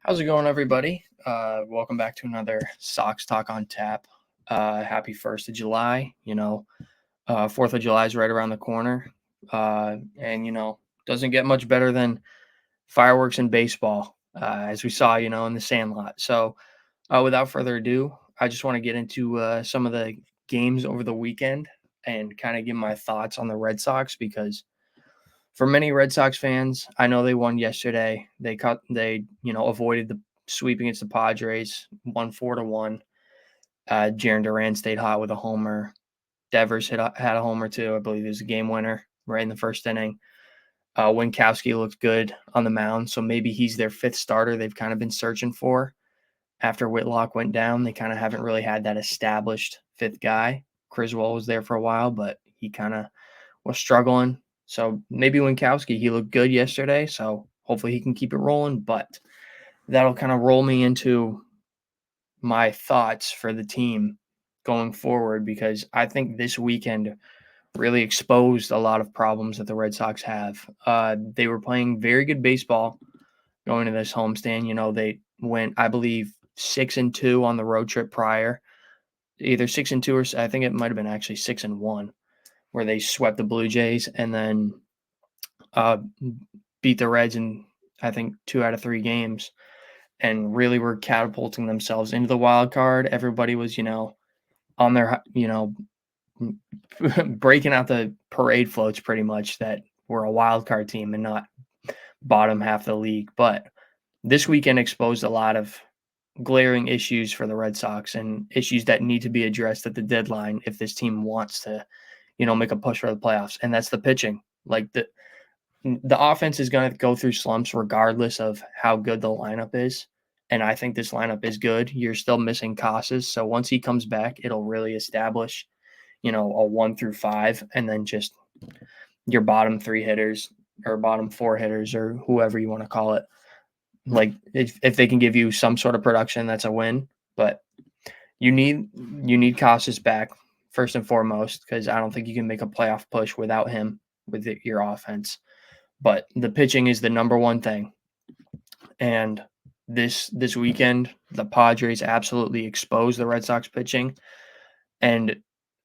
How's it going, everybody? Welcome back to another Sox Talk on Tap. Happy 1st of July. 4th of July is right around the corner. And doesn't get much better than fireworks in baseball, as we saw, in the Sandlot. So without further ado, I just want to get into some of the games over the weekend and kind of give my thoughts on the Red Sox because for many Red Sox fans, I know they won yesterday. They avoided the sweep against the Padres, won 4-1. Jaron Duran stayed hot with a homer. Devers had a homer too. I believe it was a game winner right in the first inning. Winkowski looked good on the mound, so maybe he's their fifth starter they've kind of been searching for. After Whitlock went down, they kind of haven't really had that established fifth guy. Criswell was there for a while, but he kind of was struggling. So maybe Winkowski, he looked good yesterday, so hopefully he can keep it rolling. But that'll kind of roll me into my thoughts for the team going forward because I think this weekend really exposed a lot of problems that the Red Sox have. They were playing very good baseball going to this homestand. They went, I believe, 6-2 on the road trip prior, either 6-2 or I think it might have been actually 6-1, where they swept the Blue Jays and then beat the Reds in, I think, 2 out of 3 games and really were catapulting themselves into the wild card. Everybody was, on their, breaking out the parade floats pretty much that we're a wild card team and not bottom half of the league. But this weekend exposed a lot of glaring issues for the Red Sox and issues that need to be addressed at the deadline if this team wants to, make a push for the playoffs. And that's the pitching. Like the offense is going to go through slumps regardless of how good the lineup is. And I think this lineup is good. You're still missing Casas. So once he comes back, it'll really establish, a 1 through 5, and then just your bottom 3 hitters or bottom 4 hitters or whoever you want to call it. Like if they can give you some sort of production, that's a win. But you need Casas back first and foremost because I don't think you can make a playoff push without him with your offense. But the pitching is the number one thing. And this weekend, the Padres absolutely exposed the Red Sox pitching. And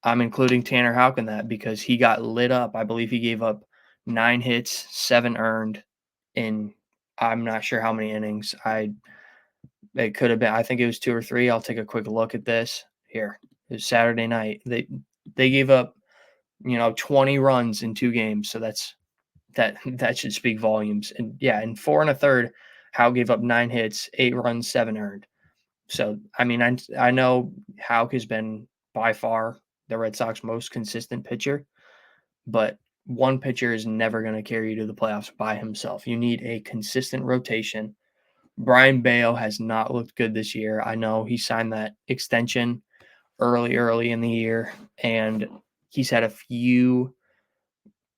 I'm including Tanner Houck in that because he got lit up. I believe he gave up 9 hits, 7 earned in I'm not sure how many innings. It could have been, I think it was 2 or 3. I'll take a quick look at this here. It was Saturday night. They gave up, 20 runs in 2 games. So that should speak volumes. And yeah, in 4 1/3, Howe gave up 9 hits, 8 runs, 7 earned. So I mean, I know Houck has been by far the Red Sox most consistent pitcher, but one pitcher is never going to carry you to the playoffs by himself. You need a consistent rotation. Brian Bayo has not looked good this year. I know he signed that extension early in the year, and he's had a few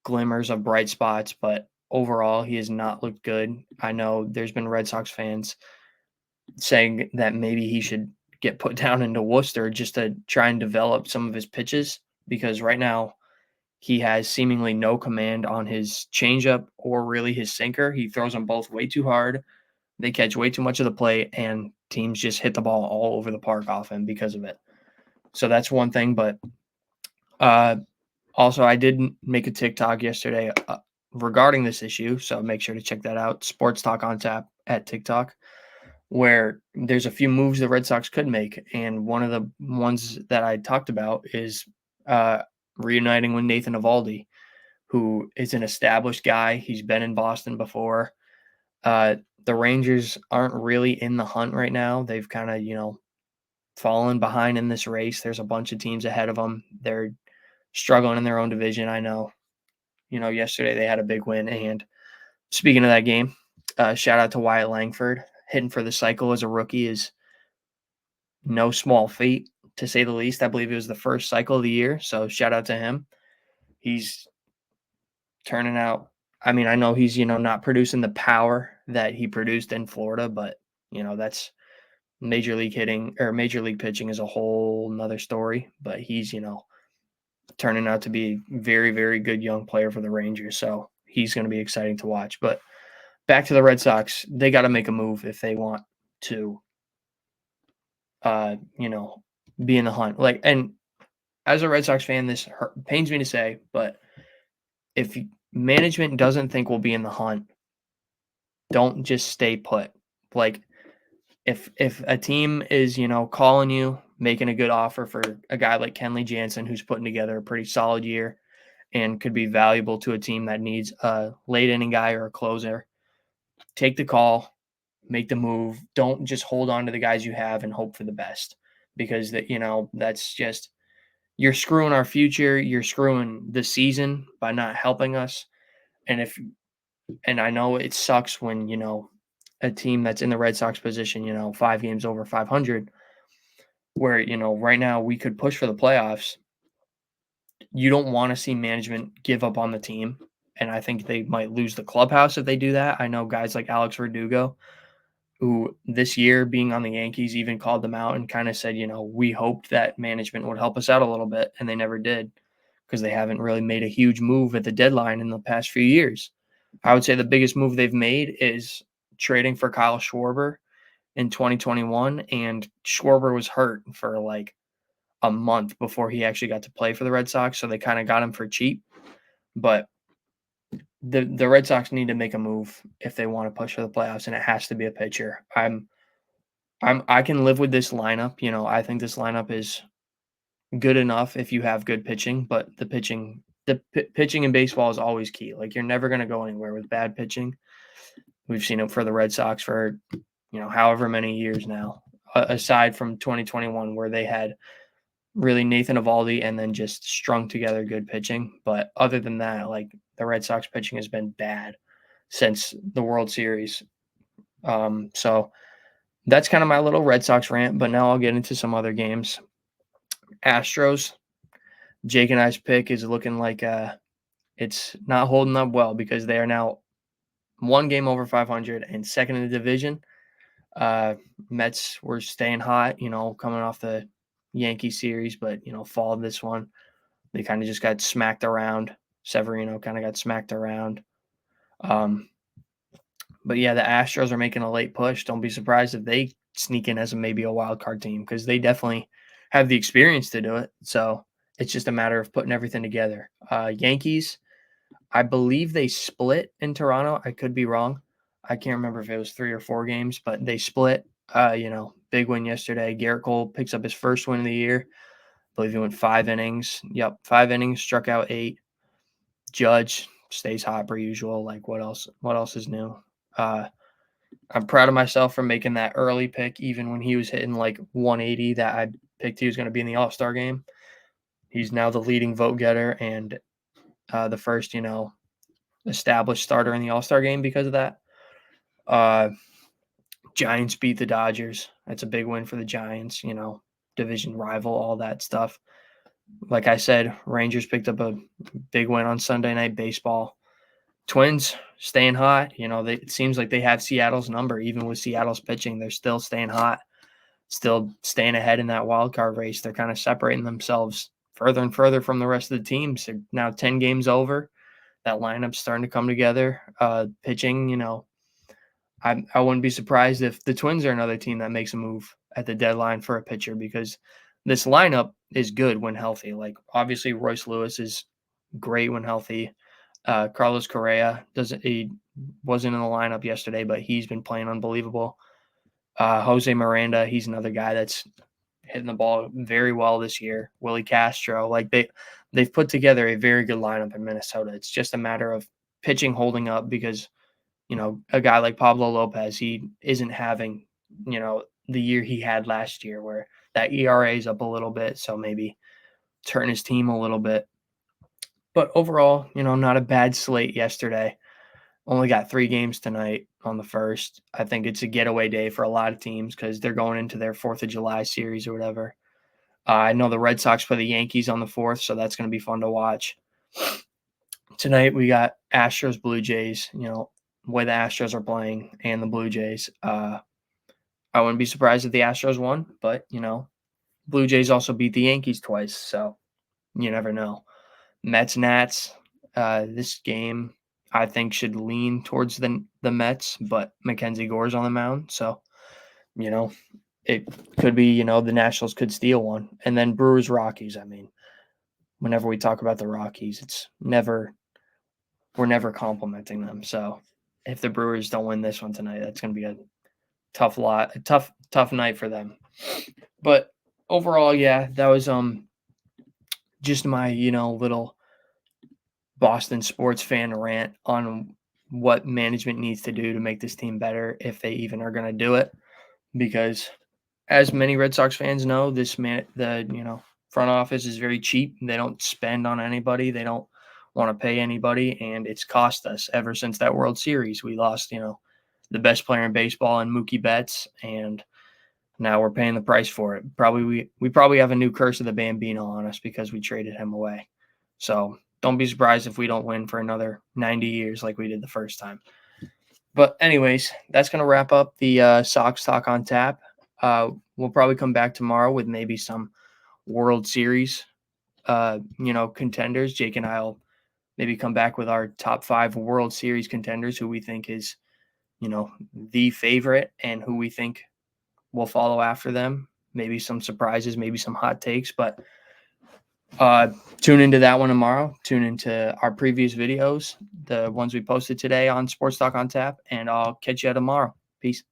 glimmers of bright spots, but overall, he has not looked good. I know there's been Red Sox fans saying that maybe he should get put down into Worcester just to try and develop some of his pitches because right now he has seemingly no command on his changeup or really his sinker. He throws them both way too hard. They catch way too much of the plate, and teams just hit the ball all over the park off him because of it. So that's one thing. But also, I did make a TikTok yesterday regarding this issue, so make sure to check that out. Sports Talk on Tap at TikTok, where there's a few moves the Red Sox could make, and one of the ones that I talked about is reuniting with Nathan Eovaldi, who is an established guy. He's been in Boston before. The Rangers aren't really in the hunt right now. They've kind of, fallen behind in this race. There's a bunch of teams ahead of them. They're struggling in their own division. I know, yesterday they had a big win. And speaking of that game, shout out to Wyatt Langford. Hitting for the cycle as a rookie is no small feat, to say the least. I believe it was the first cycle of the year. So shout out to him. He's turning out. I mean, I know he's, not producing the power that he produced in Florida, but, that's major league hitting or major league pitching is a whole nother story. But he's, turning out to be a very, very good young player for the Rangers. So he's going to be exciting to watch. But back to the Red Sox, they got to make a move if they want to, you know, be in the hunt. Like, and as a Red Sox fan, this pains me to say, but if management doesn't think we'll be in the hunt, don't just stay put. Like, if a team is, calling you, making a good offer for a guy like Kenley Jansen, who's putting together a pretty solid year and could be valuable to a team that needs a late inning guy or a closer, take the call, make the move. Don't just hold on to the guys you have and hope for the best, because that's just, you're screwing our future. You're screwing the season by not helping us. And I know it sucks when, a team that's in the Red Sox position, 5 games over 500, where, right now we could push for the playoffs. You don't want to see management give up on the team. And I think they might lose the clubhouse if they do that. I know guys like Alex Verdugo, who this year being on the Yankees even called them out and kind of said, we hoped that management would help us out a little bit, and they never did, because they haven't really made a huge move at the deadline in the past few years. I would say the biggest move they've made is trading for Kyle Schwarber in 2021, and Schwarber was hurt for like a month before he actually got to play for the Red Sox, so they kind of got him for cheap. But the Red Sox need to make a move if they want to push for the playoffs, and it has to be a pitcher. I can live with this lineup. I think this lineup is good enough if you have good pitching, but pitching in baseball is always key. Like, you're never going to go anywhere with bad pitching. We've seen it for the Red Sox for, however many years now, aside from 2021, where they had really Nathan Eovaldi and then just strung together good pitching. But other than that, like, the Red Sox pitching has been bad since the World Series. So that's kind of my little Red Sox rant, but now I'll get into some other games. Astros, Jake and I's pick is looking like it's not holding up well, because they are now 1 game over 500 and second in the division. Mets were staying hot, coming off the Yankee series, but, followed this one. They kind of just got smacked around. Severino kind of got smacked around. But yeah, the Astros are making a late push. Don't be surprised if they sneak in as maybe a wild card team, because they definitely have the experience to do it. So it's just a matter of putting everything together. Yankees, I believe they split in Toronto. I could be wrong. I can't remember if it was 3 or 4 games, but they split. Big win yesterday. Garrett Cole picks up his first win of the year. I believe he went 5 innings. Yep, 5 innings, struck out 8. Judge stays hot per usual. Like, what else? What else is new? I'm proud of myself for making that early pick, even when he was hitting like 180, that I picked he was going to be in the All-Star game. He's now the leading vote getter and the first, established starter in the All-Star game because of that. Giants beat the Dodgers. That's a big win for the Giants, division rival, all that stuff. Like I said, Rangers picked up a big win on Sunday Night Baseball. Twins staying hot. It seems like they have Seattle's number. Even with Seattle's pitching, they're still staying hot, still staying ahead in that wild card race. They're kind of separating themselves further and further from the rest of the teams. They're now 10 games over. That lineup's starting to come together. Pitching, I wouldn't be surprised if the Twins are another team that makes a move at the deadline for a pitcher, because this lineup is good when healthy. Like, obviously, Royce Lewis is great when healthy. Carlos Correa wasn't in the lineup yesterday, but he's been playing unbelievable. Jose Miranda, he's another guy that's hitting the ball very well this year. Willie Castro, like, they've put together a very good lineup in Minnesota. It's just a matter of pitching holding up, because a guy like Pablo Lopez, he isn't having the year he had last year, where that ERA is up a little bit, so maybe turn his team a little bit. But overall, not a bad slate yesterday. Only got 3 games tonight on the first. I think it's a getaway day for a lot of teams, because they're going into their 4th of July series or whatever. I know the Red Sox play the Yankees on the 4th, so that's going to be fun to watch. Tonight we got Astros, Blue Jays, the way the Astros are playing and the Blue Jays. I wouldn't be surprised if the Astros won, but, Blue Jays also beat the Yankees twice, so you never know. Mets, Nats, this game I think should lean towards the Mets, but Mackenzie Gore's on the mound, so you know, it could be, the Nationals could steal one. And then Brewers Rockies. I mean, whenever we talk about the Rockies, we're never complimenting them. So if the Brewers don't win this one tonight, that's going to be a tough night for them. But overall, yeah, that was just my, little Boston sports fan rant on what management needs to do to make this team better, if they even are going to do it. Because as many Red Sox fans know, the front office is very cheap. They don't spend on anybody. They don't want to pay anybody, and it's cost us ever since that World Series. We lost, the best player in baseball in Mookie Betts, and now we're paying the price for it. We probably have a new curse of the Bambino on us because we traded him away. So don't be surprised if we don't win for another 90 years like we did the first time. But anyways, that's going to wrap up the Sox Talk on Tap. We'll probably come back tomorrow with maybe some World Series, contenders. Jake and I will maybe come back with our top 5 World Series contenders, who we think is, the favorite and who we think will follow after them. Maybe some surprises, maybe some hot takes, but tune into that one tomorrow. Tune into our previous videos, the ones we posted today on Sports Talk on Tap, and I'll catch you tomorrow. Peace.